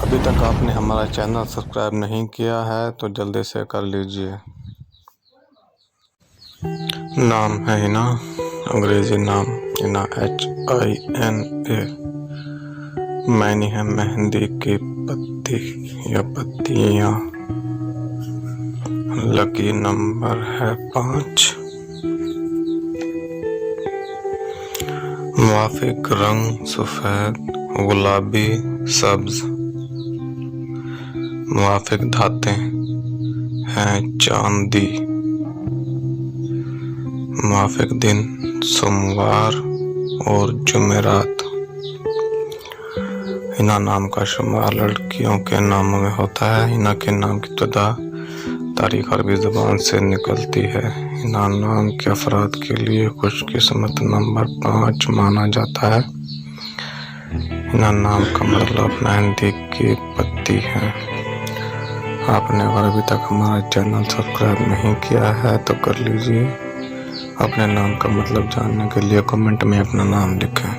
अभी तक आपने हमारा चैनल सब्सक्राइब नहीं किया है तो जल्दी से कर लीजिए। नाम है हिना, अंग्रेजी नाम हिना HINA। मैनी है मेहंदी की पत्ती या पत्तियाँ। लकी नंबर है 5। मुवाफिक रंग सफ़ेद, गुलाबी, सब्ज। मुवाफिक धातें हैं चांदी। मुवाफिक दिन सोमवार और जुमेरात। हिना नाम का शुमार लड़कियों के नामों में होता है। हिना के नाम की इब्तिदा तारीख अरबी ज़बान से निकलती है। हिना नाम के अफराद के लिए खुशकिस्मत नंबर 5 माना जाता है। हिना नाम का मतलब मेहंदी की पत्ती है। आपने अगर अभी तक हमारा चैनल सब्सक्राइब नहीं किया है तो कर लीजिए। अपने नाम का मतलब जानने के लिए कमेंट में अपना नाम लिखें।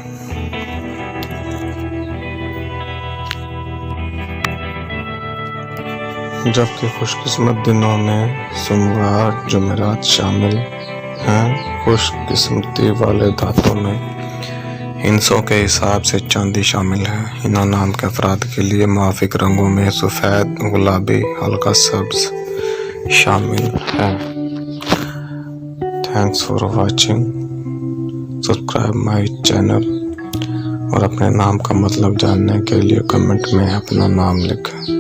जबकि खुशकिस्मत दिनों में सोमवार जुमेरात शामिल हैं। खुशकिस्मती वाले धातों में हिंसों के हिसाब से चांदी शामिल है। हिना नाम के अफराद के लिए मुवाफिक रंगों में सफ़ेद, गुलाबी, हल्का सब्ज शामिल है। Thanks for watching. Subscribe my channel और अपने नाम का मतलब जानने के लिए कमेंट में अपना नाम लिखें।